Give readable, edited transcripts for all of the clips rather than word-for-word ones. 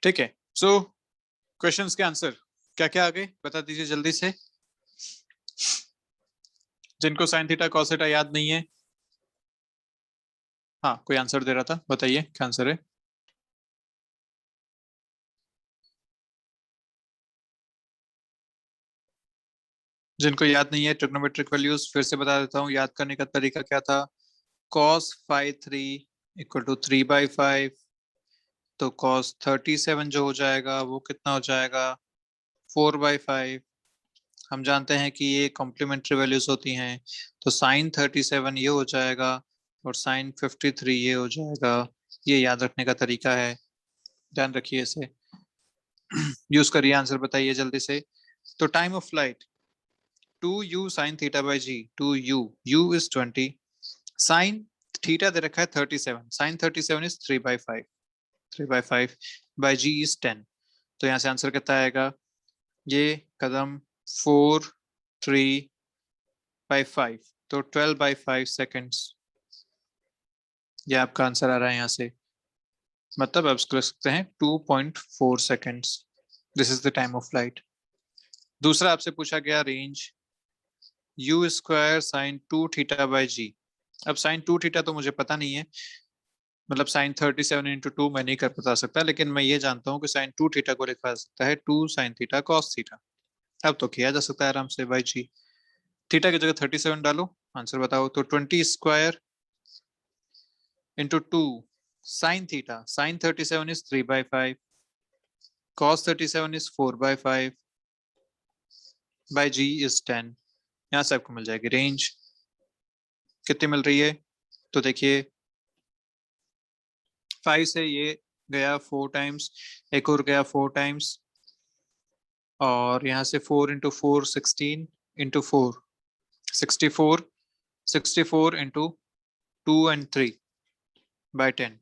ठीक है, सो क्वेश्चंस के आंसर क्या क्या आ गए बता दीजिए जल्दी से। जिनको साइन थीटा कॉस थीटा याद नहीं है, हाँ कोई आंसर दे रहा था, बताइए क्या आंसर है। जिनको याद नहीं है ट्रिग्नोमेट्रिक वैल्यूज फिर से बता देता हूँ, याद करने का तरीका क्या था। कॉस 5/3 इक्वल टू 3/5, तो कॉस 37 जो हो जाएगा वो कितना हो जाएगा, 4/5। हम जानते हैं कि ये कॉम्प्लीमेंट्री वैल्यूज होती हैं, तो साइन 37 ये हो जाएगा और साइन 53 ये हो जाएगा। ये याद रखने का तरीका है, ध्यान रखिए इसे। यूज करिए, आंसर बताइए जल्दी से। तो time of flight 2u sine theta by g, 2u, u is 20, sine theta दे रखा है 37, sine 37 is 3/5, 3/5 by g is 10। तो यहाँ से आंसर कितना आएगा, ये कदम 4/3/5, तो 12/5 सेकेंड्स। ये आपका आंसर आ रहा है यहाँ से, मतलब आप इसको लिख सकते हैं 2.4 seconds. This is the time of flight. दूसरा आपसे पूछा गया range u square sine 2 theta by g. अब साइन 2 थीटा तो मुझे पता नहीं है, मतलब साइन 37 × 2 मैं नहीं कर बता सकता, लेकिन मैं ये जानता हूँ कि साइन 2 थीटा को लिखा जा सकता है 2 sin θ cos θ। अब तो किया जा सकता है आराम से बाई जी। थीटा की जगह 37 डालो, आंसर बताओ। तो 20² × 2 sine theta, sine 37 is 3/5, cos 37 इज 4/5, बाई जी इज 10। यहाँ से आपको मिल जाएगी रेंज कितनी मिल रही है। तो देखिए 5 से ये गया 4 टाइम्स, एक और गया 4 टाइम्स, और यहाँ से 4 × 4 16 × 4 64, 64 × 2 and 3/10,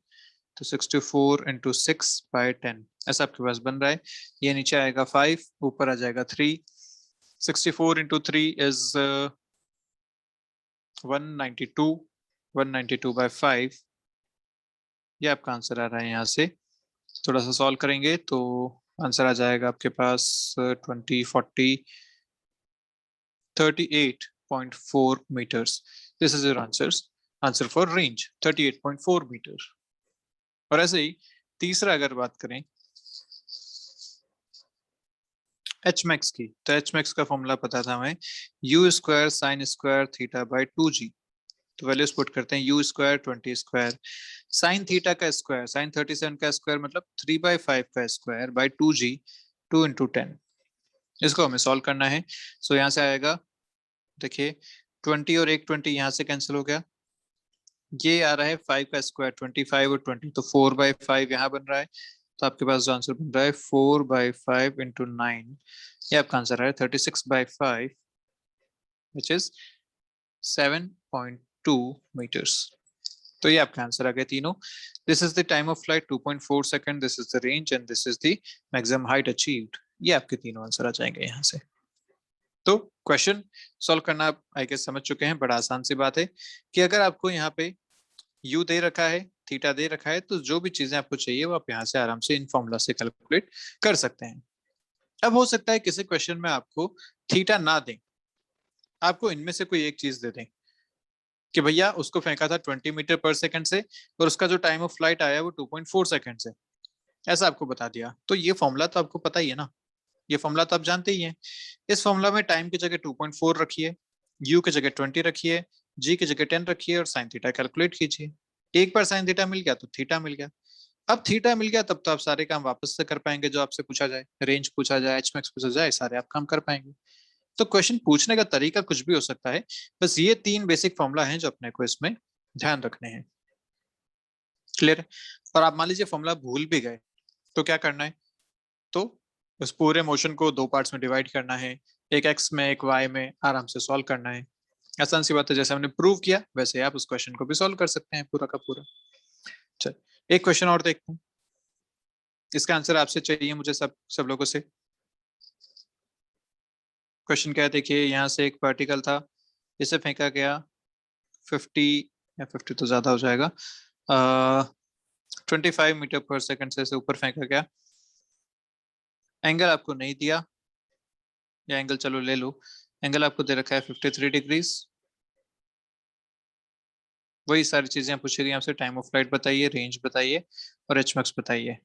तो 64 × 6/10 ऐसा आपके पास बन रहा है। ये नीचे आएगा 5, ऊपर आ जाएगा 3, 64 × 3 इज 192, 192/5। ये आपका आंसर आ रहा है। यहाँ से थोड़ा सा सॉल्व करेंगे तो आंसर आ जाएगा आपके पास 20 40 38.4 meters. This is your answer for range 38.4 meter. और ऐसे ही तीसरा अगर बात करें एच मैक्स की, तो एच मैक्स का फॉर्मूला पता था हमें, you square sine square theta by 2g। तो वैल्यूज पुट करते हैं, u square 20 square sine theta का स्क्वायर, साइन 37 का स्क्वायर मतलब 3/5 का स्क्वायर बाई 2g, 2 × 10। इसको हमें सॉल्व करना है। सो यहाँ से आएगा, देखिए 20 और एक 20 यहाँ से कैंसिल हो गया, ये आ रहा है 5 का स्क्वायर 25 और 20, तो 4/5 यहाँ बन रहा है। तो आपके पास जो आंसर बन रहा है 4/5 × 9, ये आपका आंसर है 36/5 विच इज 7.2 मीटर्स। तो ये आपका आंसर आ गया तीनों। This is the time of flight 2.4 second, this is the range and this is the maximum height achieved. ये आपके तीनों आंसर आ जाएंगे यहाँ से। तो क्वेश्चन सॉल्व करना आप आई गेस समझ चुके हैं। बड़ा आसान सी बात है कि अगर आपको यहाँ पे यू दे रखा है, थीटा दे रखा है, तो जो भी चीजें आपको चाहिए वो आप यहाँ से आराम से इन फॉर्मूला से कैलकुलेट कर सकते हैं। अब हो सकता है किसी क्वेश्चन में आपको थीटा ना दें, आपको इनमें से कोई एक चीज दे दें कि भैया उसको फेंका था 20 मीटर पर सेकंड से और उसका जो टाइम ऑफ फ्लाइट आया वो 2.4 सेकंड से, ऐसा आपको बता दिया। तो ये फॉर्मूला तो आपको पता ही है ना, ये फॉर्मूला तो आप जानते ही हैं। इस फॉर्मूला में टाइम की जगह 2.4 रखिए, यू की जगह 20 रखिए, जी की जगह 10 रखिए और साइन थीटा कैलकुलेट कीजिए। एक बार साइन थीटा मिल गया तो थीटा मिल गया। अब थीटा मिल गया तब तो आप सारे काम वापस से कर पाएंगे, जो आपसे पूछा जाए, रेंज पूछा जाए, एच मैक्स पूछा जाए, सारे आप काम कर पाएंगे। तो क्वेश्चन पूछने का तरीका कुछ भी हो सकता है, बस ये 3 बेसिक फॉर्मूला हैं जो अपने को इसमें ध्यान रखने हैं। क्लियर है? और आप मान लीजिए फॉर्मूला भूल भी गए तो क्या करना है, तो उस पूरे मोशन को 2 पार्ट्स में डिवाइड करना है, एक एक्स में एक वाई में, आराम से सॉल्व करना है। आसान सी बात है, जैसे हमने प्रूव किया वैसे आप उस क्वेश्चन को भी सॉल्व कर सकते हैं पूरा का पूरा। चल एक क्वेश्चन और देखते हैं, इसका आंसर आपसे चाहिए मुझे सब सब लोगों से। क्वेश्चन क्या है देखिए, यहाँ से एक पार्टिकल था, इसे फेंका गया 50 या 50 तो ज्यादा हो जाएगा, 25 मीटर पर सेकंड से ऊपर फेंका गया। एंगल आपको नहीं दिया, या एंगल चलो ले लो, एंगल आपको दे रखा है 53 डिग्रीज। वही सारी चीजें पूछी गई आपसे, टाइम ऑफ फ्लाइट बताइए, रेंज बताइए और एच मैक्स बताइए।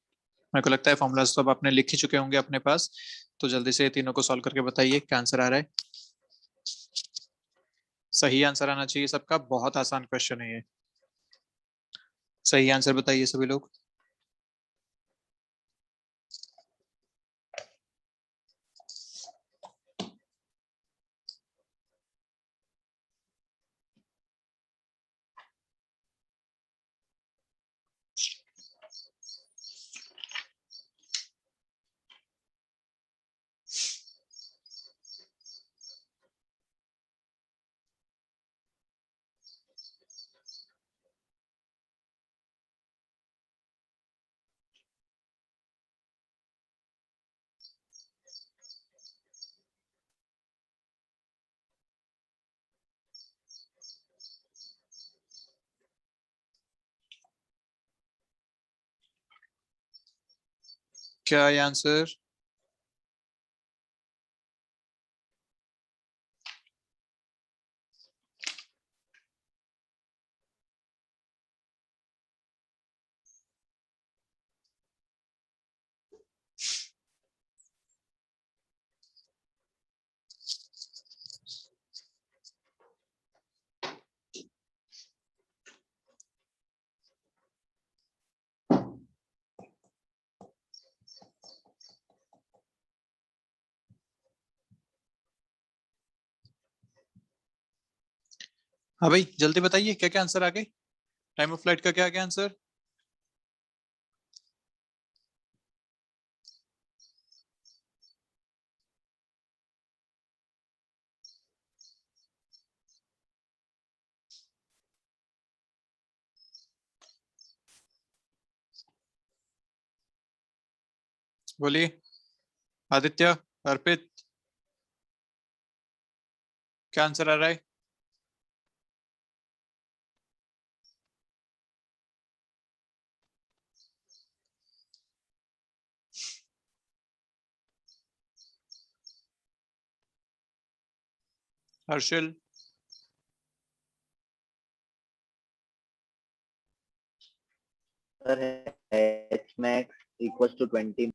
मेरे को लगता है फॉर्मूलाज तो अब आपने लिख ही चुके होंगे अपने पास, तो जल्दी से ये तीनों को सॉल्व करके बताइए क्या आंसर आ रहा है। सही आंसर आना चाहिए सबका, बहुत आसान क्वेश्चन है ये। सही आंसर बताइए सभी लोग। क्या है आंसर? हाँ भाई जल्दी बताइए क्या क्या आंसर आ गए, टाइम ऑफ फ्लाइट का क्या क्या आंसर? बोलिए, आदित्य, अर्पित, क्या आंसर आ रहा है? Harshal, sir H max equals to 20।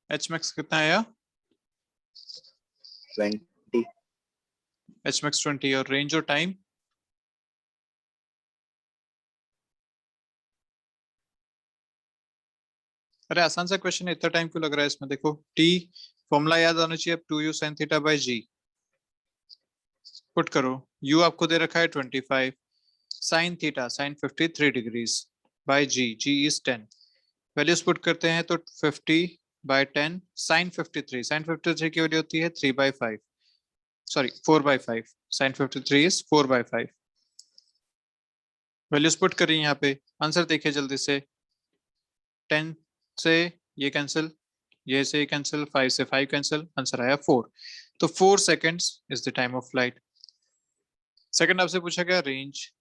H max कितना आया? 20। एच मैक्स 20, और रेंज और टाइम? अरे आसान सा क्वेश्चन है, इतना टाइम क्यों लग रहा है इसमें? देखो टी फॉर्मूला याद आना चाहिए, अब 2u sin theta by g. Put करो, u आपको दे रखा है 25, sine theta sine 53 degrees by g, g is 10। Values put करते हैं तो 50/10 साइन 53, साइन 53 की वैल्यू होती है 3/5, sorry 4/5, sine 53 is 4/5। Values put करिए यहाँ पे, आंसर देखिए जल्दी से। 10 से ये कैंसिल, ये से कैंसिल, 5 से 5 कैंसिल, आंसर आया 4। तो 4 seconds is the time of flight. Second आपसे पूछा गया range,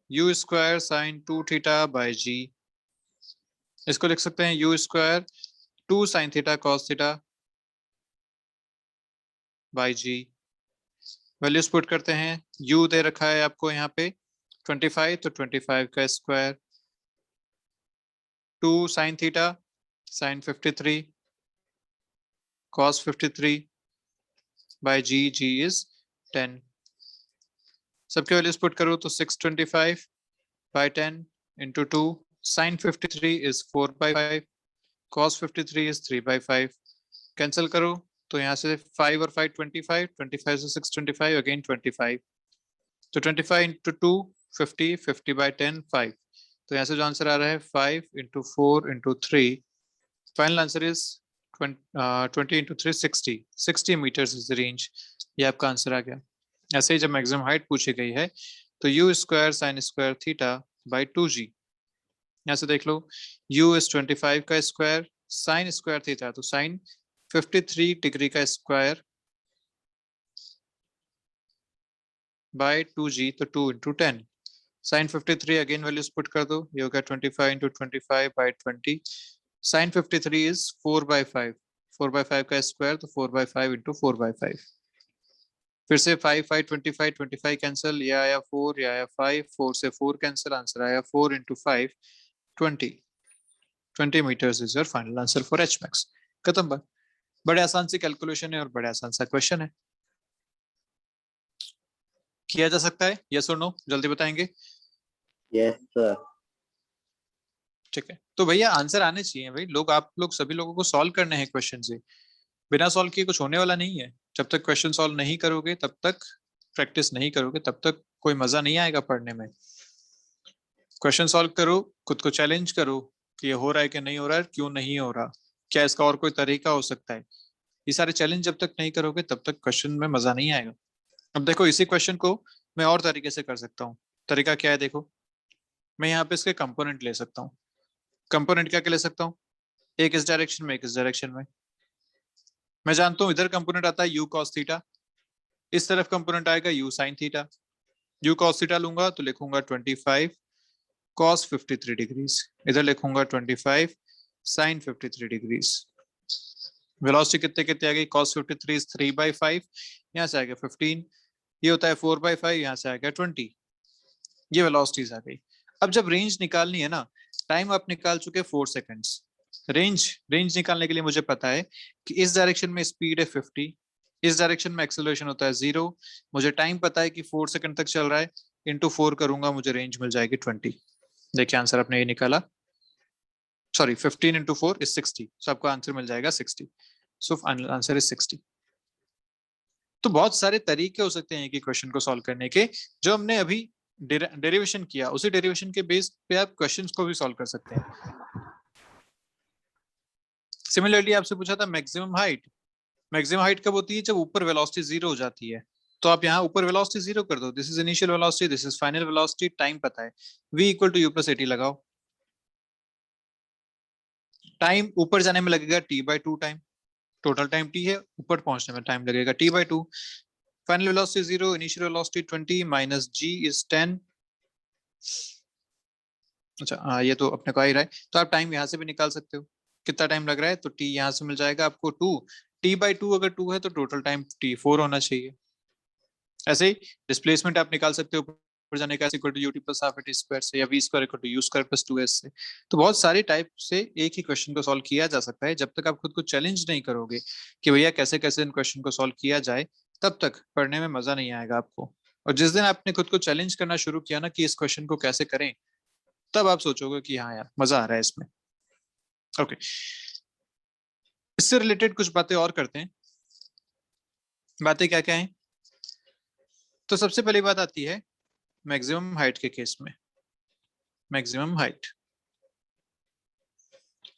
u square sine 2 theta by g. इसको लिख सकते हैं u square 2 sine theta cos theta by g. Values put करते हैं, u दे रखा है आपको यहाँ पे 25, तो 25 का square, 2 sine theta sine 53 cos 53 by g, g is 10। सबके वैल्यूज पुट करो तो 625/10 into 2, sine 53 is 4/5, cos 53 is 3/5। Cancel करो तो यहाँ से 5 और 5 25, 25 से 625 अगेन 25, तो 25 इंटू 2 50, 50/10 5। तो यहाँ से जो आंसर आ रहा है 5 into 4 into 3, final answer is 20 into 3 60, 60 metres is the range. ये आपका आंसर आ गया। ऐसे ही जब मैक्सिमम हाइट पूछी गई है तो u square sine square theta by 2g। यहाँ से देख लो, u इज 25 का स्क्वायर, साइन स्क्वायर थीटा तो साइन 53 डिग्री का स्क्वायर बाय 2g, तो 2 into 10, sine 53 again values put कर दो, ये हो गया 25 इंटू 25/20, साइन 53 इज 4/5, 4/5 का स्क्वायर तो 4/5 इंटू 4/5। फिर से 5 5 25 25 कैंसिल, ये आया 4, ये आया 5, 4 से 4 कैंसिल, आंसर आया 4 into 5 20 metres is your final answer for h max. खत्म बात। बड़े आसान सी कैलकुलेशन है और बड़े आसान सा क्वेश्चन है, किया जा सकता है। यस और नो जल्दी बताएंगे। Yes sir. ठीक है, तो भैया आंसर आने चाहिए भाई, लोग आप लोग सभी लोगों को सॉल्व करने हैं क्वेश्चन से, बिना सॉल्व किए कुछ होने वाला नहीं है। जब तक क्वेश्चन सॉल्व नहीं करोगे, तब तक प्रैक्टिस नहीं करोगे, तब तक कोई मजा नहीं आएगा पढ़ने में। क्वेश्चन सॉल्व करो, खुद को चैलेंज करो कि ये हो रहा है कि नहीं हो रहा है, क्यों नहीं हो रहा, क्या इसका और कोई तरीका हो सकता है। ये सारे चैलेंज जब तक नहीं करोगे, तब तक क्वेश्चन में मजा नहीं आएगा। अब देखो, इसी क्वेश्चन को मैं और तरीके से कर सकता हूँ। तरीका क्या है देखो, मैं यहाँ पे इसके कंपोनेंट ले सकता हूँ। कंपोनेंट क्या क्या ले सकता हूँ, एक इस डायरेक्शन में, एक इस डायरेक्शन में। मैं जानता हूँ इधर कंपोनेंट आता है यू कॉस थीटा, इस तरफ कंपोनेंट आएगा you sine theta. You cos theta लूंगा तो लिखूंगा 25 कॉस 53 डिग्रीज, इधर लिखूंगा 25 साइन 53 डिग्रीज। वेलोसिटी कितने कितने आ गई, कॉस 53 इज 3/5, यहाँ से आएगा 15, ये होता है 4/5, यहाँ से आएगा 20। ये वेलोसिटीज आ गई। अब जब रेंज निकालनी है ना, टाइम आप निकाल चुके 4 सेकंड्स। रेंज रेंज निकालने के लिए मुझे पता है कि इस डायरेक्शन में स्पीड है 50, इस डायरेक्शन में एक्सेलरेशन होता है 0। मुझे टाइम पता है कि 4 सेकंड तक चल रहा है, इंटू 4 करूंगा मुझे रेंज मिल जाएगी 20। देखिए आंसर आपने ये निकाला, सॉरी 15 इंटू 4 इज 60, सो आपको आंसर मिल जाएगा 60। So answer is 60। तो बहुत सारे तरीके हो सकते हैं कि क्वेश्चन को सॉल्व करने के। जो हमने अभी डेरिवेशन किया, उसी डेरिवेशन के बेस पे आप क्वेश्चंस को भी सॉल्व कर सकते हैं। सिमिलरली आपसे पूछा था मैक्सिमम हाइट, मैक्सिमम हाइट कब होती है, जब ऊपर वेलोसिटी 0 हो जाती है। तो आप यहाँ ऊपर वेलोसिटी 0 कर दो, this is initial velocity, this is final velocity, time पता है, v equal to u plus at लगाओ। टाइम ऊपर जाने में लगेगा t/2 time, total time t है, ऊपर पहुंचने में टाइम लगेगा t/2। Final velocity 0, initial velocity 20 minus g is 10। अच्छा हाँ, ये तो अपने को आ ही रहा है, तो आप टाइम यहाँ से भी निकाल सकते हो, कितना टाइम लग रहा है, तो t यहाँ से मिल जाएगा आपको 2। t/2 अगर 2 है तो टोटल टाइम t4 होना चाहिए। ऐसे ही डिस्प्लेसमेंट आप निकाल सकते हो ऊपर जाने का, equal to ut plus half at square से, या v square equal to u square plus 2s से। तो बहुत सारे टाइप से एक ही क्वेश्चन को सॉल्व किया जा सकता है। जब तक आप खुद को चैलेंज नहीं करोगे कि भैया कैसे कैसे इन क्वेश्चन को सॉल्व किया जाए, तब तक पढ़ने में मजा नहीं आएगा आपको। और जिस दिन आपने खुद को चैलेंज करना शुरू किया ना कि इस क्वेश्चन को कैसे करें, तब आप सोचोगे कि हाँ यार मजा आ रहा है इसमें। ओके, इससे रिलेटेड कुछ बातें और करते हैं। बातें क्या क्या हैं, तो सबसे पहली बात आती है मैक्सिमम हाइट के केस में। मैक्सिमम हाइट,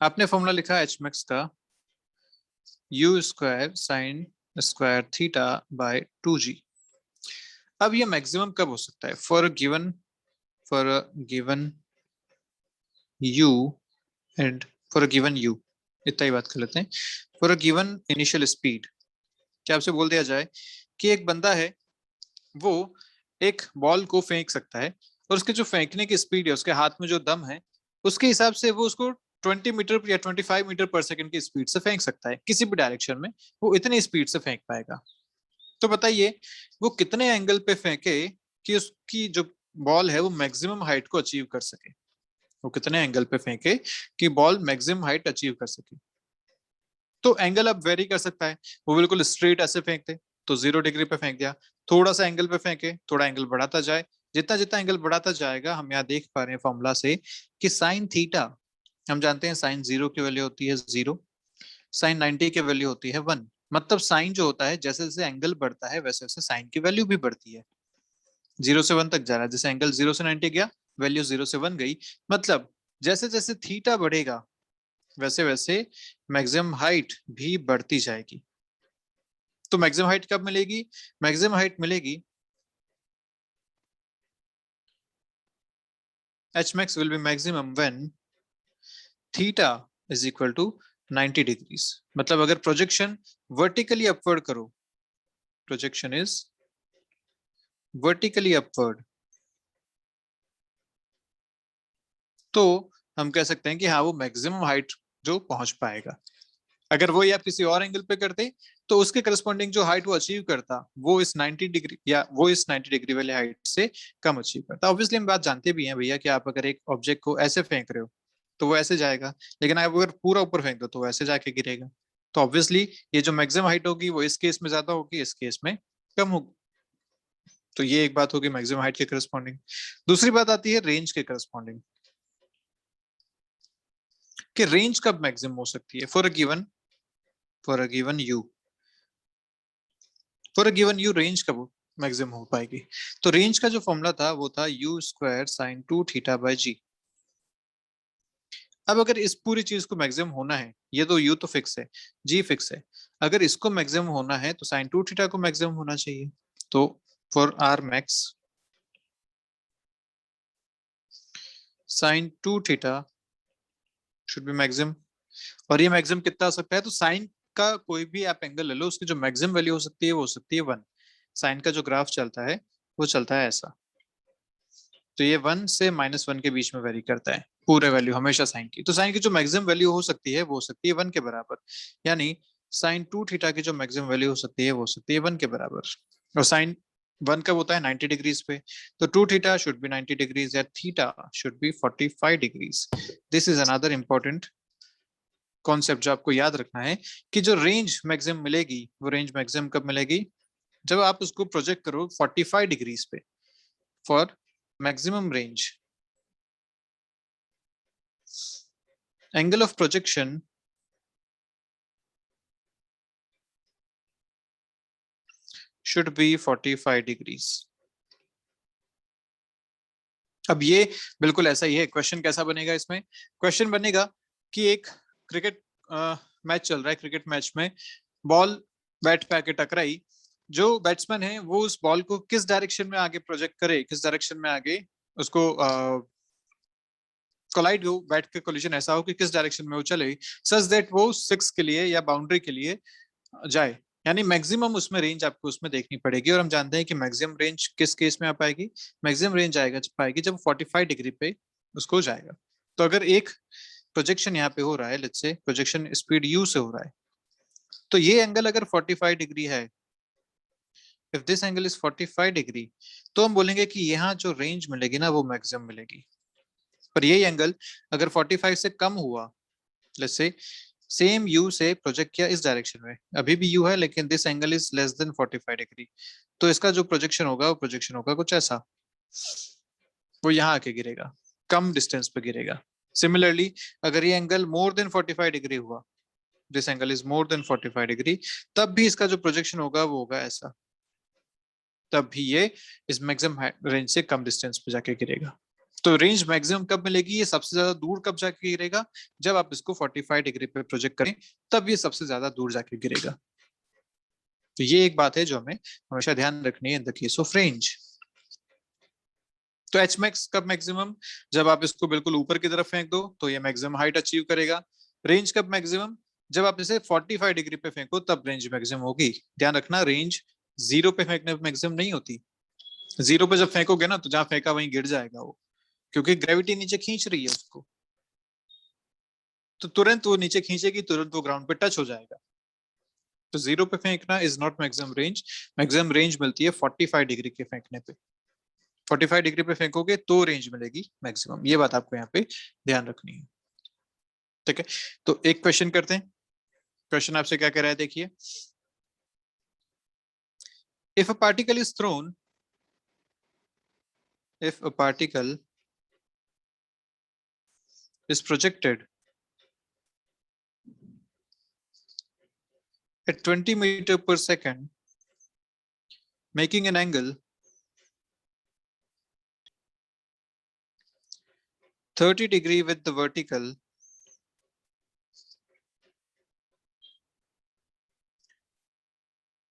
आपने फॉर्मूला लिखा एच मैक्स का you square sine square theta by 2g। अब ये मैक्सिमम कब हो सकता है, for given u and for given u, इतना ही बात कर लेते हैं। फॉर गिवन इनिशियल स्पीड, क्या आपसे बोल दिया जाए कि एक बंदा है, वो एक बॉल को फेंक सकता है, और उसके जो फेंकने की स्पीड है, उसके हाथ में जो दम है, उसके हिसाब से वो उसको 20 मीटर या 25 मीटर पर सेकंड की स्पीड से फेंक सकता है, किसी भी डायरेक्शन में वो इतनी स्पीड से फेंक पाएगा। तो बताइए वो कितने एंगल पे फेंके कि उसकी जो बॉल है वो मैक्सिमम हाइट को अचीव कर सके। वो कितने एंगल पे फेंके कि बॉल मैक्सिमम हाइट अचीव कर सके। तो एंगल अब वेरी कर सकता है, वो बिल्कुल स्ट्रेट ऐसे फेंकते तो 0 डिग्री पे फेंक दिया, थोड़ा सा एंगल पे फेंके, थोड़ा एंगल बढ़ाता जाए, जितना जितना एंगल बढ़ाता जाएगा, हम यहाँ देख पा रहे हैं फॉर्मूला से कि साइन थीटा, हम जानते हैं साइन 0 की वैल्यू होती है 0, साइन 90 की वैल्यू होती है 1। मतलब साइन जो होता है, जैसे जैसे एंगल बढ़ता है वैसे वैसे साइन की वैल्यू भी बढ़ती है, 0 से 1 तक जा रहा है। जैसे एंगल 0 से 90 गया, वैल्यू 0 से 1 गई, मतलब जैसे जैसे थीटा बढ़ेगा वैसे वैसे मैक्सिमम हाइट भी बढ़ती जाएगी। तो मैक्सिमम हाइट कब मिलेगी, मैक्सिमम हाइट मिलेगी h max will be maximum when theta is equal to 90 degrees। मतलब अगर प्रोजेक्शन वर्टिकली अपवर्ड करो, प्रोजेक्शन इज वर्टिकली अपवर्ड, तो हम कह सकते हैं कि हाँ वो मैक्सिमम हाइट जो पहुंच पाएगा। अगर वो आप किसी और एंगल पे करते तो उसके करस्पॉन्डिंग जो हाइट वो अचीव करता वो इस 90 डिग्री या वो इस 90 डिग्री वाले हाइट से कम अचीव करता। ऑब्वियसली हम बात जानते भी हैं भैया कि आप अगर एक ऑब्जेक्ट को ऐसे फेंक रहे हो तो वो ऐसे जाएगा, लेकिन आप अगर पूरा ऊपर फेंक दो तो वो ऐसे जाके गिरेगा। तो ऑब्वियसली ये जो मैक्सिमम हाइट होगी वो इस केस में ज्यादा होगी, इस केस में कम होगी। तो ये एक बात होगी मैक्सिमम हाइट के करस्पॉन्डिंग। दूसरी बात आती है रेंज के करस्पॉन्डिंग, कि रेंज कब मैक्सिमम हो सकती है for a given you. For a given you range कब मैक्सिमम हो पाएगी? तो रेंज का जो फॉर्मूला था वो था u square sine 2 theta by g. अब अगर इस पूरी चीज को मैक्सिमम होना है, ये तो यू तो फिक्स है, जी फिक्स है, अगर इसको मैक्सिमम होना है तो साइन 2 थीटा को मैक्सिमम होना चाहिए। तो for R max sine 2 theta should be maximum. और ये मैक्सिमम कितना हो सकता है? तो साइन का कोई भी आप एंगल ले लो, उसकी जो मैक्सिमम वैल्यू हो सकती है वो हो सकती है 1। साइन का जो ग्राफ चलता है वो चलता है ऐसा, तो ये 1 से -1 के बीच में वेरी करता है पूरे वैल्यू हमेशा साइन की। तो साइन की जो मैक्सिमम वैल्यू हो सकती है वो हो सकती है 1 के बराबर, यानी साइन 2 थीटा की जो मैक्सिमम वैल्यू हो सकती है वो हो सकती है 1 के बराबर। और साइन 1 कब होता है? 90 डिग्रीज पे। तो 2 थीटा शुड बी 90 डिग्रीज या theta should be 45 degrees. This is another important concept जो आपको याद रखना है, कि जो रेंज मैक्सिमम मिलेगी वो रेंज मैक्सिमम कब मिलेगी? जब आप उसको प्रोजेक्ट करो 45 डिग्रीज पे for maximum range. Angle of projection should be 45 degrees. अब ये बिल्कुल ऐसा ही है। क्वेश्चन कैसा बनेगा इसमें? क्वेश्चन बनेगा कि एक क्रिकेट मैच चल रहा है, क्रिकेट मैच में बॉल बैट पे आके टकराई, जो बैट्समैन है वो उस बॉल को किस डायरेक्शन में आगे प्रोजेक्ट करे, किस डायरेक्शन में आगे उसको कोलाइड हो, बैट के कोलिजन ऐसा हो कि किस डायरेक्शन में वो चले सच दैट वो 6 के लिए या बाउंड्री के लिए जाए। यानी मैक्सिमम उसमें रेंज आपको उसमें देखनी पड़ेगी। और हम जानते हैं कि मैक्सिमम रेंज किस केस में आ पाएगी? मैक्सिमम रेंज आएगा पाएगी जब 45 डिग्री पे उसको जाएगा। तो अगर एक प्रोजेक्शन यहाँ पे हो रहा है, लेट्स से प्रोजेक्शन स्पीड यू से हो रहा है, तो ये एंगल अगर 45 डिग्री है, if this angle is 45 degree, तो हम बोलेंगे कि यहाँ जो रेंज मिलेगी ना वो मैक्सिमम मिलेगी। पर यही एंगल अगर 45 से कम हुआ, लेट्स से सेम यू से प्रोजेक्ट किया इस डायरेक्शन में, अभी भी यू है लेकिन this angle is less than 45 degree, तो इसका जो प्रोजेक्शन होगा वो प्रोजेक्शन होगा कुछ ऐसा, वो यहाँ आके गिरेगा, कम डिस्टेंस पे गिरेगा। सिमिलरली अगर ये एंगल मोर देन 45 डिग्री हुआ, this angle is more than 45 degree, तब भी इसका जो प्रोजेक्शन होगा वो होगा ऐसा, तब भी ये इस मैक्सिमम रेंज से कम डिस्टेंस पे जाके गिरेगा। तो रेंज मैक्सिमम कब मिलेगी? ये सबसे ज्यादा दूर कब जाके गिरेगा? जब आप इसको 45 डिग्री पे प्रोजेक्ट करें, तब ये सबसे ज्यादा दूर जाके गिरेगा। तो ये एक बात है जो हमें हमेशा ध्यान रखनी है in the case of range. तो एच मैक्स कब मैक्सिमम? जब आप इसको बिल्कुल ऊपर की तरफ फेंक दो तो ये मैक्सिमम हाइट अचीव करेगा। रेंज कब मैक्सिमम? जब आप इसे 45 डिग्री पे फेंको तब रेंज मैक्सिमम होगी। ध्यान रखना, रेंज 0 पे फेंकने पे मैक्सिमम नहीं होती। 0 पे जब फेंकोगे ना तो जहां फेंका वहीं गिर जाएगा वो, क्योंकि ग्रेविटी नीचे खींच रही है उसको, तो तुरंत वो नीचे खींचेगी, तुरंत वो ग्राउंड पे टच हो जाएगा। तो 0 पे फेंकना is not maximum range. Maximum range मिलती है 45 डिग्री के फेंकने पे। 45 डिग्री पे फेंकोगे तो रेंज मिलेगी मैक्सिमम। ये बात आपको यहाँ पे ध्यान रखनी है, ठीक है? तो एक क्वेश्चन करते हैं। क्वेश्चन आपसे क्या कह रहा है, देखिए। If a particle is throne, if a particle is projected at 20 meter per second, making an angle 30 degree with the vertical,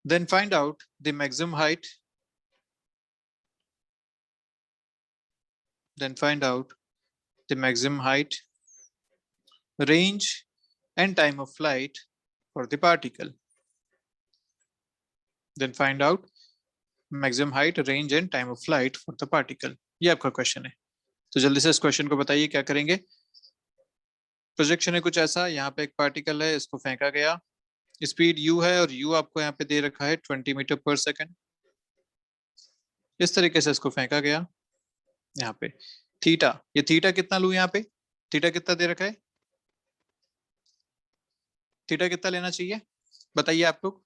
then find out the maximum height, range and time of flight for the particle. Then find out maximum height, range and time of flight for the particle. ये आपका question है। तो जल्दी से इस question को बताइए क्या करेंगे। प्रोजेक्शन है कुछ ऐसा, यहाँ पे एक पार्टिकल है, इसको फेंका गया, स्पीड u है और u आपको यहाँ पे दे रखा है 20 मीटर पर सेकेंड। इस तरीके से इसको फेंका गया यहाँ पे। थीटा, ये थीटा कितना लूं यहाँ पे, थीटा कितना दे रखा है, थीटा कितना लेना चाहिए बताइए आप लोग,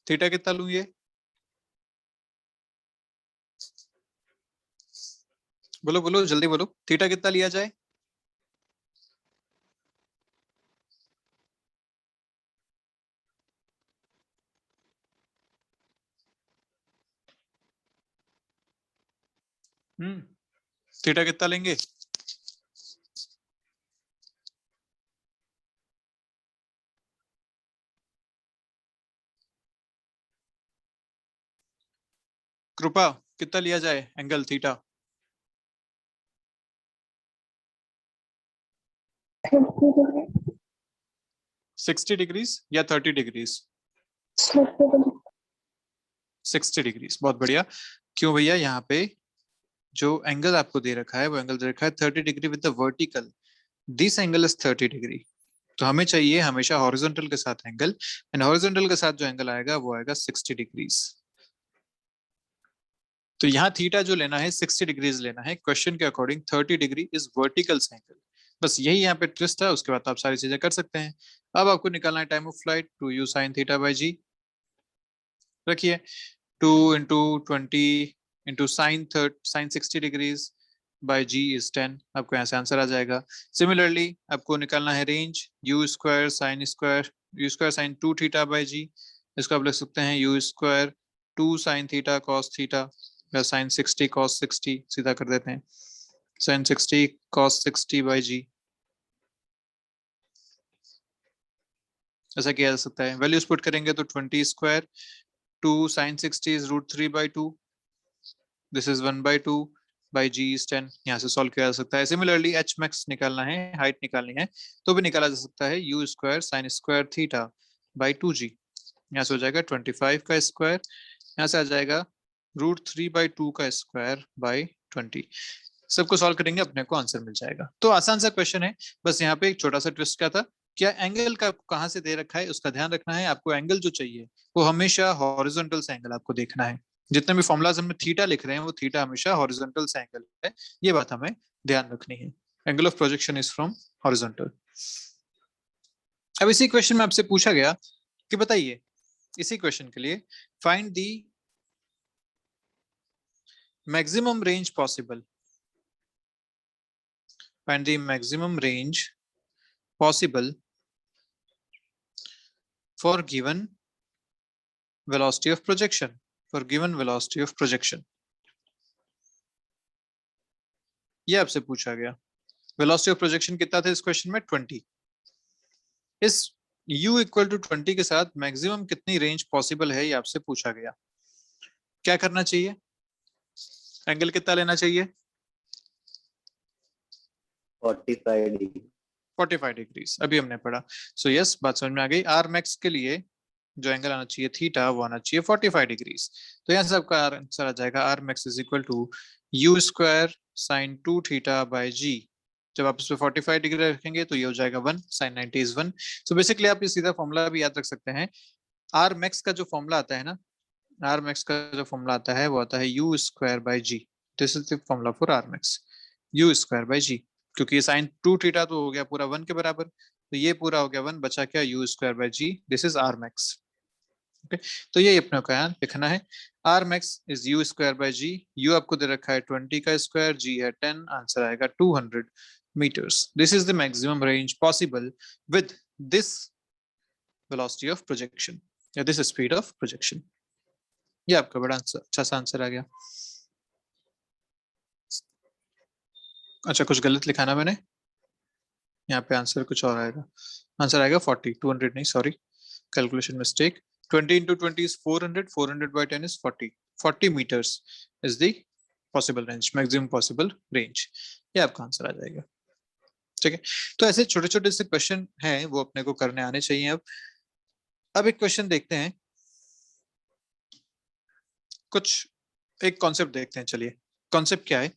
थीटा कितना लूं ये, बोलो बोलो जल्दी बोलो, थीटा कितना लिया जाए। थीटा कितना लेंगे, कृपा कितना लिया जाए एंगल थीटा, 60 डिग्रीज या 30 डिग्रीज, 60 डिग्रीज, बहुत बढ़िया। क्यों भैया, यहाँ पे जो एंगल आपको दे रखा है वो एंगल दे रखा है 30 degree with the vertical, this angle is 30 degree. तो हमें चाहिए हमेशा हॉरिजॉन्टल के साथ एंगल, एंड हॉरिजॉन्टल के साथ जो एंगल आएगा वो आएगा 60 डिग्रीज। तो यहाँ थीटा जो लेना है 60 डिग्रीज लेना है, क्वेश्चन के according 30 degree is vertical angle. बस यही यहाँ पे ट्विस्ट है, उसके बाद आप सारी चीजें कर सकते हैं। अब आपको निकालना है time of flight 2u sin theta by g. रखिए 2 into 20 into sine 60 degrees by g is 10, आपको यहाँ से आंसर आ जाएगा। सिमिलरली आपको निकालना है range u square sine 2 theta by g, इसको आप लिख सकते हैं u square 2 sine theta cos theta या साइन 60 कॉस 60, सीधा कर देते हैं साइन 60 कॉस 60 बाई जी, ऐसा किया जा सकता है। वैल्यूज पुट करेंगे तो 20 square 2 sine 60 is root 3 by 2, this is 1 by 2 by g is 10, यहाँ से सॉल्व किया जा सकता है। सिमिलरली एच मैक्स निकालना है, हाइट निकालनी है, तो भी निकाला जा सकता है u square sine square theta by 2g, यहाँ से हो जाएगा 25 का स्क्वायर, यहाँ से आ जाएगा रूट 3/2 का स्क्वायर बाई 20। सबको सॉल्व करेंगे अपने को आंसर मिल जाएगा। तो आसान सा क्वेश्चन है, बस यहाँ पे एक छोटा सा ट्विस्ट क्या था, क्या एंगल का कहाँ से दे रखा है उसका ध्यान रखना है। आपको एंगल जो चाहिए वो हमेशा हॉरिजॉन्टल से एंगल आपको देखना है। जितने भी फॉर्मुलाज हमने थीटा लिख रहे हैं वो थीटा हमेशा हॉरिजॉन्टल से एंगल है, ये बात हमें ध्यान रखनी है। Angle of projection is from horizontal. अब इसी क्वेश्चन में आपसे पूछा गया कि बताइए, इसी क्वेश्चन के लिए find the maximum range possible, find the maximum range possible for given velocity of projection, for given velocity of projection, ये आपसे पूछा गया। वेलोसिटी ऑफ प्रोजेक्शन कितना था इस क्वेश्चन में 20, इस u इक्वल टू 20 के साथ मैक्सिमम कितनी रेंज पॉसिबल है ये आपसे पूछा गया। क्या करना चाहिए, एंगल कितना लेना चाहिए 45 डिग्री। 45 डिग्रीज अभी हमने पढ़ा। सो यस, बात समझ में आ गई। आर मैक्स के लिए जो एंगल आना चाहिए थीटा वो आना चाहिए 45 डिग्रीज। तो यहाँ से आपका आंसर आ जाएगा R max is equal to u square sine 2 theta by g. जब आप इसमें 45 डिग्री रखेंगे तो ये हो जाएगा 1, साइन 90 इज 1। सो बेसिकली आप ये सीधा फॉर्मूला भी याद रख सकते हैं। आर मैक्स का जो फॉर्मूला आता है ना, आर मैक्स का जो फॉर्मूला आता है वो आता है u square by g. This is the formula for R max, u square by g. क्योंकि ये साइन 2 थीटा तो हो गया पूरा 1 के बराबर, तो ये पूरा हो गया 1, बचा क्या u square by g, this is r max. Okay, तो ये अपने को यहाँ लिखना है r max is u square by g. U आपको दे रखा है 20 का स्क्वायर, जी है 10, आंसर आएगा 200 meters. This is the maximum range possible with this velocity of projection या this speed of projection। ये आपका बड़ा अच्छा सा आंसर आ गया। अच्छा, कुछ गलत लिखा ना मैंने, यहाँ पे आंसर कुछ और आएगा, आंसर आएगा 40, 200 नहीं, sorry, calculation mistake. 20 into 20 is 400, 400 by 10 is 40, 40 meters is the possible range, maximum possible range। ये आपका आंसर आ जाएगा। ठीक है, तो ऐसे छोटे छोटे से क्वेश्चन हैं वो अपने को करने आने चाहिए। अब एक क्वेश्चन देखते हैं, कुछ एक कॉन्सेप्ट देखते हैं। चलिए, कॉन्सेप्ट क्या है,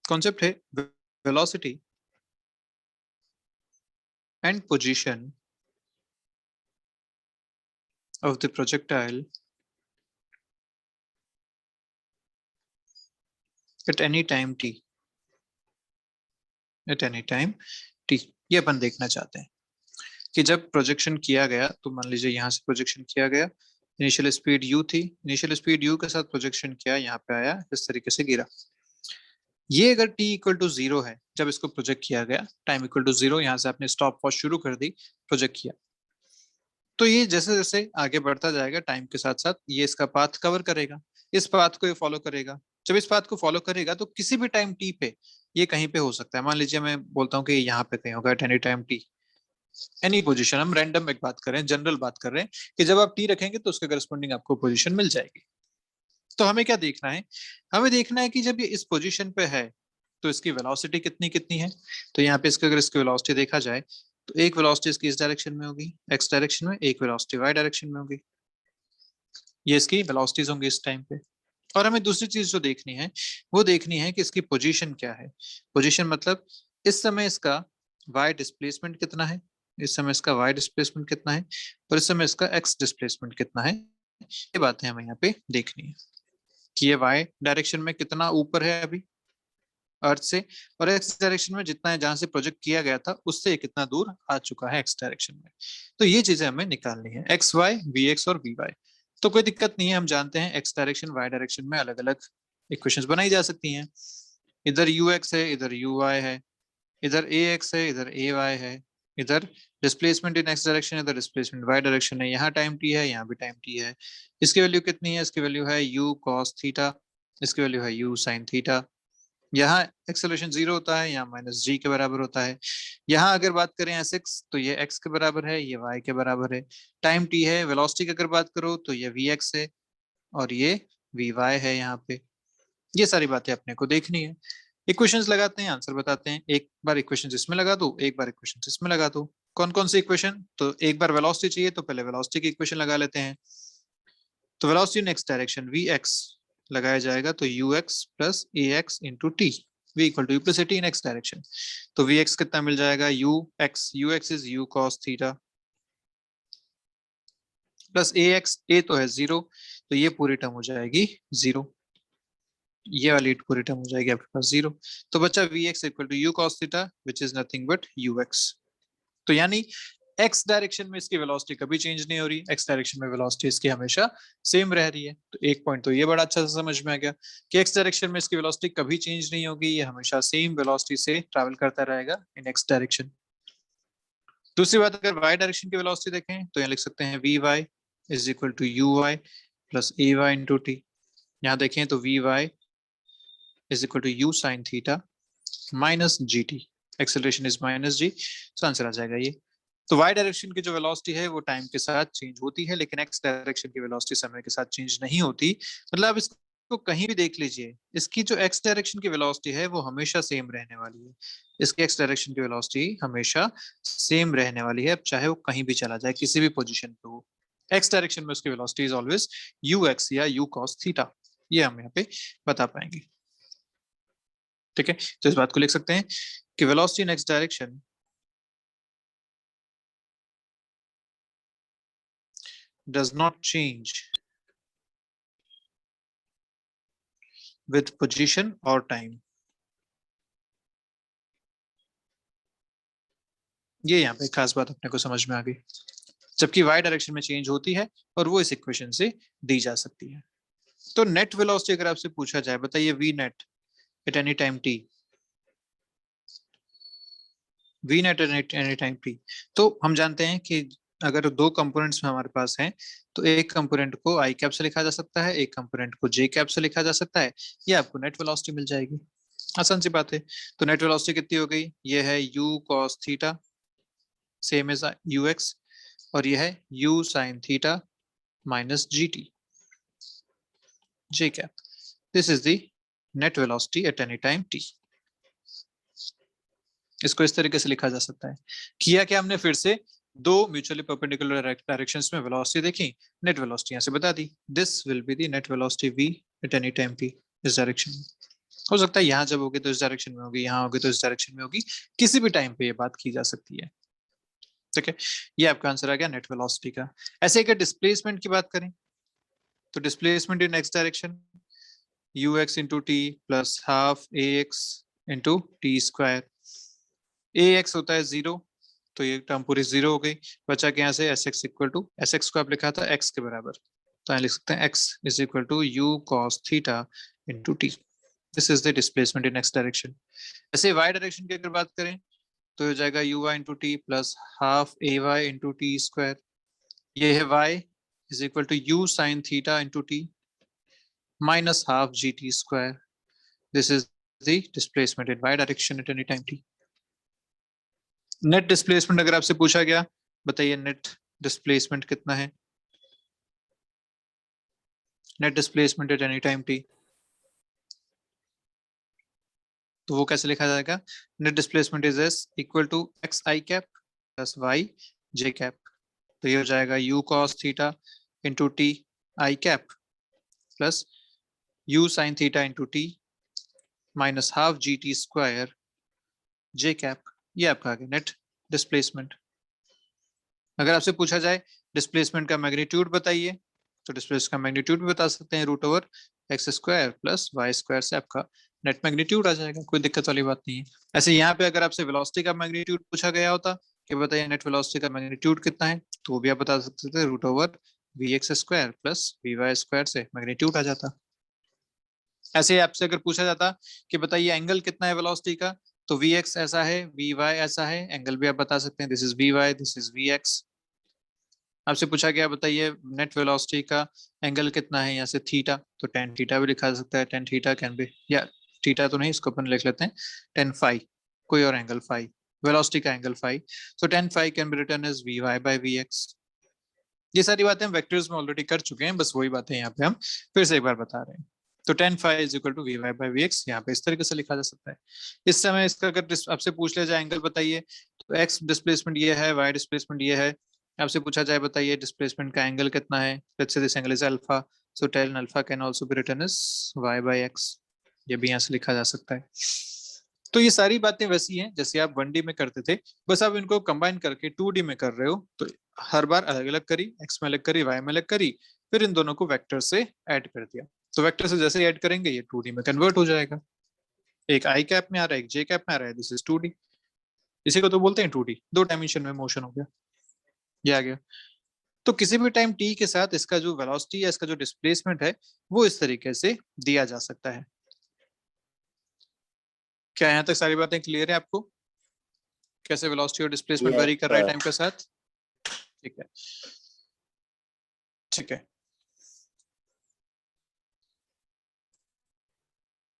कॉन्सेप्ट है velocity and position of the projectile eight any time T, eight any time T. ये अपन देखना चाहते हैं कि जब प्रोजेक्शन किया गया, तो मान लीजिए यहाँ से प्रोजेक्शन किया गया, इनिशियल स्पीड u थी, इनिशियल स्पीड u के साथ प्रोजेक्शन किया, यहाँ पे आया, इस तरीके से गिरा। ये अगर t इक्वल टू 0 है, जब इसको प्रोजेक्ट किया गया, टाइम इक्वल टू 0, यहाँ से आपने स्टॉप वॉच शुरू कर दी, प्रोजेक्ट किया, तो ये जैसे जैसे आगे बढ़ता जाएगा टाइम के साथ साथ, ये इसका पाथ कवर करेगा, इस पाथ को ये फॉलो करेगा। जब इस पाथ को फॉलो करेगा तो किसी भी टाइम टी पे ये कहीं पे हो सकता है। मान लीजिए मैं बोलता हूँ कि यहाँ पे कहीं होगा, eight any time T, any position. हम रैंडम एक बात कर रहे हैं, जनरल बात कर रहे हैं कि जब आप टी रखेंगे तो उसके करस्पॉन्डिंग आपको पोजीशन मिल जाएगी। तो हमें क्या देखना है, हमें देखना है कि जब ये इस पोजीशन पे है तो इसकी वेलोसिटी कितनी कितनी है। तो यहाँ पे इसका अगर इसकी वेलोसिटी देखा जाए तो एक वेलोसिटी इसकी इस डायरेक्शन में होगी, एक्स डायरेक्शन में, एक वेलोसिटी वाई डायरेक्शन में होगी। ये इसकी वेलोसिटीज होंगी इस टाइम पे। और हमें दूसरी चीज जो देखनी है वो देखनी है कि इसकी पोजीशन क्या है। पोजीशन मतलब इस समय इसका वाई डिस्प्लेसमेंट कितना है, इस समय इसका वाई डिस्प्लेसमेंट कितना है, और इस समय इसका एक्स डिस्प्लेसमेंट कितना है। ये बातें हमें यहाँ पे देखनी है कि ये वाई डायरेक्शन में कितना ऊपर है अभी अर्थ से, और एक्स डायरेक्शन में जितना है, जहां से प्रोजेक्ट किया गया था उससे कितना दूर आ चुका है एक्स डायरेक्शन में। तो ये चीजें हमें निकालनी है, एक्स वाई, वी एक्स और वी वाई। तो कोई दिक्कत नहीं है, हम जानते हैं एक्स डायरेक्शन वाई डायरेक्शन में अलग अलग इक्वेशंस बनाई जा सकती हैं। इधर यू एक्स है, इधर यू वाई है, इधर ए एक्स है, इधर ए वाई है, इधर डिस्प्लेसमेंट इन एक्स डायरेक्शन, इधर डिस्प्लेसमेंट वाई डायरेक्शन है, यहाँ टाइम टी है, यहाँ भी टाइम टी है। इसकी वैल्यू कितनी है, इसकी वैल्यू है यू कॉस थीटा, इसकी वैल्यू है यू साइन थीटा। यहाँ एक्सेलरेशन 0 होता है, यहाँ माइनस जी के बराबर होता है। यहाँ अगर बात करें एस एक्स तो ये एक्स के बराबर है, ये वाई के बराबर है। टाइम टी है, वेलोसिटी की अगर बात करो तो ये वी एक्स है और ये वी वाई है यहाँ पे। ये सारी बातें अपने को देखनी है। इक्वेशंस लगाते हैं, आंसर बताते हैं। एक बार इक्वेशंस इसमें लगा दो, एक बार इक्वेशंस इसमें लगा दो। कौन कौन सी इक्वेशन, तो एक बार वेलोसिटी चाहिए तो पहले वेलोसिटी की इक्वेशन लगा लेते हैं। तो velocity in x direction v x लगाया जाएगा, तो u x plus a x into t, v equal to u plus a t in x direction. तो वी एक्स कितना मिल जाएगा, u x is u cos theta plus a x, a तो है 0, तो ये पूरी टर्म हो जाएगी 0, ये वाली पूरी टर्म हो जाएगी आपके पास 0। तो बच्चा v x equal to u cos theta which is nothing but u x. तो यानी एक्स डायरेक्शन में इसकी वेलोसिटी कभी चेंज नहीं हो रही, एक्स डायरेक्शन में वेलोसिटी इसकी हमेशा सेम रह रही है। तो एक पॉइंट तो ये बड़ा अच्छा से समझ में आ गया कि एक्स डायरेक्शन में इसकी वेलोसिटी कभी चेंज नहीं होगी, ये हमेशा सेम वेलोसिटी से ट्रैवल करता रहेगा इन एक्स डायरेक्शन। दूसरी बात, अगर वाई डायरेक्शन की वेलोसिटी देखें तो यहाँ लिख सकते हैं v y is equal to u y plus a y into t. यहाँ देखें तो v y is equal to u sine theta minus g t, acceleration is minus g, तो आंसर आ जाएगा ये। तो वाई डायरेक्शन की जो वेलोसिटी है वो टाइम के साथ चेंज होती है, लेकिन एक्स डायरेक्शन की वेलोसिटी समय के साथ चेंज नहीं होती। मतलब आप इसको कहीं भी देख लीजिए, इसकी जो एक्स डायरेक्शन की वेलोसिटी है वो हमेशा सेम रहने वाली है। इसकी एक्स डायरेक्शन की वेलोसिटी हमेशा सेम रहने वाली है, चाहे वो कहीं भी चला जाए, किसी भी पोजीशन पे हो। एक्स डायरेक्शन में उसकी velocity is always you x या यू कॉस थीटा, ये हम यहाँ पे बता पाएंगे। ठीक है, तो इस बात को लिख सकते हैं कि velocity in x direction does not change with position or time। ये यहाँ पे खास बात अपने को समझ में आ गई, जबकि वाई डायरेक्शन में चेंज होती है और वो इस इक्वेशन से दी जा सकती है। तो नेट वेलोसिटी अगर आपसे पूछा जाए, बताइए V net at any time T, V net at any time t. तो हम जानते हैं कि अगर दो कंपोनेंट्स में हमारे पास हैं तो एक कंपोनेंट को आई कैप से लिखा जा सकता है, एक कंपोनेंट को जे कैप से लिखा जा सकता है, ये आपको नेट वेलोसिटी मिल जाएगी। आसान सी बात है। तो नेट वेलोसिटी कितनी हो गई, ये है u cos theta same as u x, और ये है u sine theta minus g t j cap. This is the net velocity at any time t. इसको इस तरीके से लिखा जा सकता है। किया क्या हमने, फिर से दो म्यूचुअली परपेंडिकुलर डायरेक्शंस में वेलोसिटी देखी, नेट वेलोसिटी यहाँ से बता दी। This will be the net velocity v at any time p इस डायरेक्शन में। हो सकता है यहाँ जब होगी तो इस डायरेक्शन में होगी, यहाँ होगी तो इस डायरेक्शन में होगी, किसी भी टाइम पे ये बात की जा सकती है। ठीक है, ये आपका आंसर आ गया नेट वेलोसिटी का। ऐसे अगर डिस्प्लेसमेंट की बात करें तो displacement in x direction ux into t plus half A x into t square. A x होता है 0, तो ये टर्म पूरी 0 हो गई। बचा के यहाँ से s x equal to, s x को आप लिखा था एक्स के बराबर, तो यहाँ लिख सकते हैं x is equal to u cos theta into t. This is the displacement in x direction. ऐसे वाई डायरेक्शन की अगर बात करें तो हो जाएगा u y into t plus half a y into t square. ये है y is equal to u sine theta into t minus half g t square. This is the displacement in y direction at any time t. Net displacement अगर आपसे पूछा गया, बताइए net displacement कितना है, net displacement at any time t, तो वो कैसे लिखा जाएगा? Net displacement is s equal to x i cap plus y j cap. तो ये हो जाएगा u cos theta into t i cap plus u sine theta into t minus half g t square j cap. ये आपका आ गया net displacement. अगर आपसे पूछा जाए डिस्प्लेसमेंट का मैग्नीट्यूड बताइए, तो डिस्प्लेसमेंट का मैग्नीट्यूड भी बता सकते हैं, root over x square plus y square से आपका नेट मैग्नीट्यूड आ जाएगा, कोई दिक्कत वाली बात नहीं है। ऐसे यहाँ पे अगर आपसे वेलोसिटी का मैग्नीट्यूड पूछा गया होता कि बताइए नेट वेलोसिटी का मैग्नीट्यूड कितना है, तो वो भी आप बता सकते थे, root over v x square plus v y square से मैग्नीट्यूड आ जाता। ऐसे आपसे अगर पूछा जाता कि बताइए एंगल कितना है वेलोसिटी का, तो वी एक्स ऐसा है, वी वाई ऐसा है, एंगल भी आप बता सकते हैं, this is v y, this is v x. आपसे पूछा गया बताइए नेट वेलोसिटी का एंगल कितना है, यहाँ से थीटा, तो टेन थीटा भी लिखा जा सकता है, टेन थीटा कैन बी, या थीटा तो नहीं, इसको अपन लिख लेते हैं टेन फाई, कोई और एंगल फाई, वेलोसिटी का angle phi, so tan phi can be written as vy by vx। ये सारी बातें हम वेक्टर्स में ऑलरेडी कर चुके हैं, बस वही बातें यहाँ पे हम फिर से एक बार बता रहे हैं। तो tan phi is equal to v y by v x, यहाँ पे इस तरीके से लिखा जा सकता है। इस समय इसका अगर आपसे पूछ लिया जाए एंगल बताइए, तो x डिस्प्लेसमेंट ये है, y डिस्प्लेसमेंट ये है, आपसे पूछा जाए बताइए डिस्प्लेसमेंट का एंगल कितना है, let's say this angle is alpha, so tan alpha can also be written as y by x, ये भी यहाँ से लिखा जा सकता है। तो ये सारी बातें वैसी हैं जैसे आप 1D में करते थे, बस आप इनको कंबाइन करके 2D में कर रहे हो, तो हर बार अलग अलग करी, x में अलग करी, y में अलग करी, फिर इन दोनों को वेक्टर से ऐड कर दिया। तो वेक्टर से जैसे ऐड करेंगे ये 2D में कन्वर्ट हो जाएगा, एक आई कैप में आ रहा है, एक जे कैप में आ रहा है, दिस इज 2D। इसी को तो बोलते हैं 2D, दो डायमेंशन में मोशन हो गया, ये आ गया। तो किसी भी टाइम t के साथ इसका जो वेलोसिटी है, इसका जो डिस्प्लेसमेंट है, वो इस तरीके से दिया जा सकता है। क्या यहाँ तक सारी बातें क्लियर है आपको, कैसे वेलोसिटी और डिस्प्लेसमेंट यस वेरी कर रहा है सर। टाइम के साथ? ठीक है, ठीक है।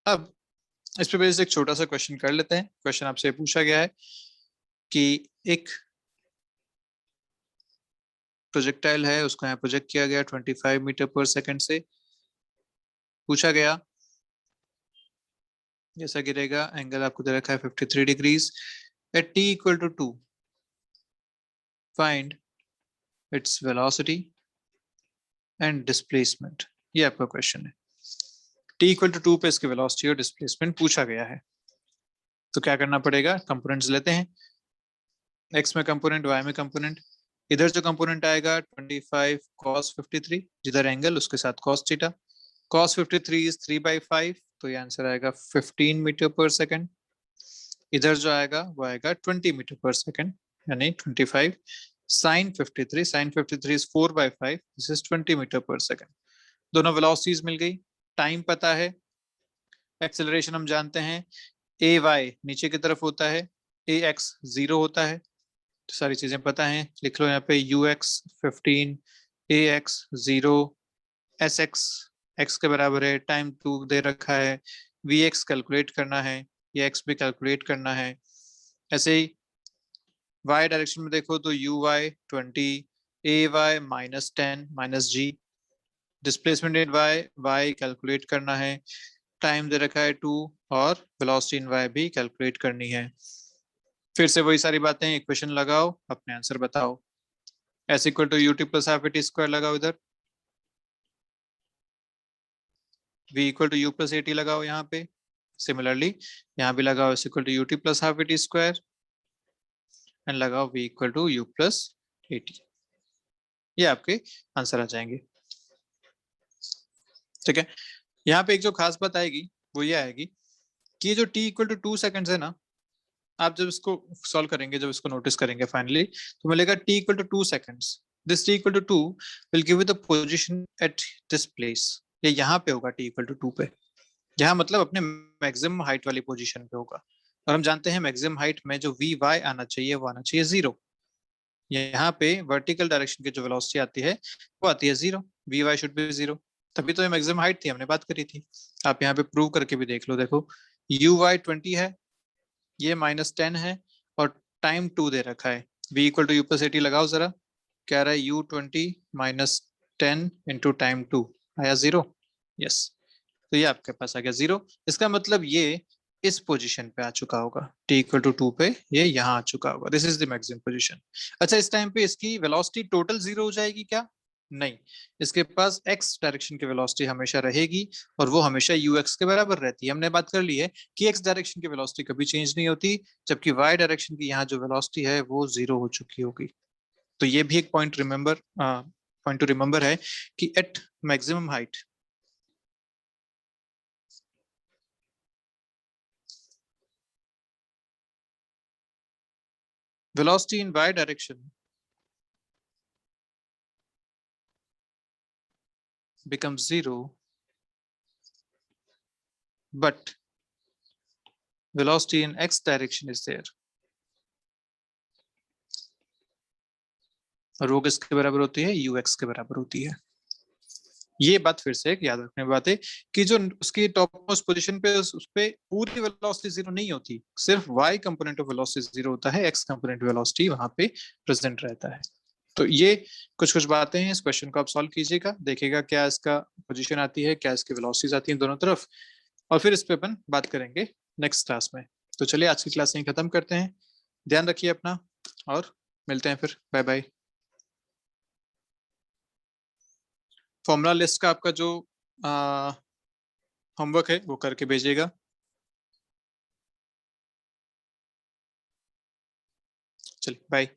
अब इस पे बेस्ड एक छोटा सा क्वेश्चन कर लेते हैं। क्वेश्चन आपसे पूछा गया है कि एक प्रोजेक्टाइल है, उसको यहाँ प्रोजेक्ट किया गया 25 मीटर पर सेकंड से, पूछा गया जैसा गिरेगा, एंगल आपको दे रखा है 53 degrees, at t equal to 2 find its velocity and displacement. ये आपका क्वेश्चन है। t इक्वल टू 2 पे इसकी वेलोसिटी और डिस्प्लेसमेंट पूछा गया है, तो क्या करना पड़ेगा, कंपोनेंट्स लेते हैं, x में कंपोनेंट, y में कंपोनेंट। इधर जो कंपोनेंट आएगा 25 cos 53, जिधर एंगल उसके साथ cos थीटा, cos 53 इज 3/5, तो ये आंसर आएगा 15 मीटर पर सेकंड। इधर जो आएगा वो आएगा 20 मीटर पर सेकंड, यानी 25 sin 53, sin 53 is 4/5, this is 20 metre per second. दोनों वेलोसिटीज मिल गई, टाइम पता है, एक्सेलरेशन हम जानते हैं, ए वाई नीचे की तरफ होता है, ए एक्स 0 होता है, तो सारी चीजें पता हैं, लिख लो यहाँ पे you x 15, A x 0, S x x के बराबर है, टाइम 2 दे रखा है, वी एक्स कैलकुलेट करना है, ये एक्स भी कैलकुलेट करना है। ऐसे ही वाई डायरेक्शन में देखो तो u y 20, a y -10 -g, displacement in y, y calculate करना है, टाइम दे रखा है 2, और वेलोसिटी इन वाई भी कैलकुलेट करनी है। फिर से वही सारी बातें, इक्वेशन लगाओ, अपने आंसर बताओ। S equal to u t plus half a t square लगाओ इधर, v equal to u plus a t लगाओ यहाँ पे, सिमिलरली यहाँ भी लगाओ s equal to ut plus half at square and लगाओ v equal to u plus at। ये आपके आंसर आ जाएंगे। ठीक है, यहाँ पे एक जो खास बात आएगी वो ये आएगी कि जो t इक्वल टू 2 सेकेंड्स है ना, आप जब इसको सॉल्व करेंगे, जब इसको नोटिस करेंगे फाइनली, तो मिलेगा t equal to 2 seconds. This t equal to 2 will give you the position at this place. ये यहाँ पे होगा t इक्वल टू 2 पे, यहाँ मतलब अपने मैक्सिमम हाइट वाली पोजीशन पे होगा। और हम जानते हैं मैक्सिमम हाइट में जो वी वाई आना चाहिए वो आना चाहिए 0। यहाँ पे वर्टिकल डायरेक्शन की जो वेलोसिटी आती है वो आती है 0, वी वाई शुड बी 0। तभी तो ये मैक्सिमम हाइट थी, हमने बात करी थी। आप यहाँ पे प्रूव करके भी देख लो, देखो यू वाई 20 है, ये -10 है और टाइम 2 दे रखा है। v equal to u plus 80 लगाओ जरा, कह रहा है u20 -10 इंटू टाइम 2 आया 0। यस, तो ये आपके पास आ गया 0। इसका मतलब ये इस पोजीशन पे आ चुका होगा, t इक्वल टू 2 पे ये यहाँ आ चुका होगा। This is the maximum position. अच्छा, इस टाइम पे इसकी वेलोसिटी टोटल 0 हो जाएगी क्या? नहीं, इसके पास x डायरेक्शन की वेलोसिटी हमेशा रहेगी और वो हमेशा ux के बराबर रहती है। हमने बात कर ली है कि x डायरेक्शन की वेलोसिटी कभी चेंज नहीं होती, जबकि y डायरेक्शन की यहाँ जो वेलोसिटी है वो 0 हो चुकी होगी। तो ये भी एक पॉइंट टू रिमेंबर है कि at maximum height velocity in y direction becomes 0, but velocity in x direction is there। और वो किसके बराबर होती है? ux के बराबर होती है। ये बात फिर से एक याद रखने की बात है कि जो उसकी टॉप मोस्ट पोजीशन पे उस पे पूरी वेलोसिटी 0 नहीं होती, सिर्फ y कंपोनेंट ऑफ वेलोसिटी 0 होता है, x कंपोनेंट वेलोसिटी वहां पे प्रेजेंट रहता है। तो ये कुछ कुछ बातें हैं, इस क्वेश्चन को आप सॉल्व कीजिएगा, देखिएगा क्या इसका पोजीशन आती है, क्या इसकी वेलोसिटीज आती हैं दोनों तरफ, और फिर इस पे अपन बात करेंगे नेक्स्ट क्लास में। तो चलिए आज की क्लास यहीं खत्म करते हैं। ध्यान रखिए अपना और मिलते हैं फिर। Bye bye. फॉर्मूला लिस्ट का आपका जो होमवर्क है वो करके भेजिएगा। चलिए बाय।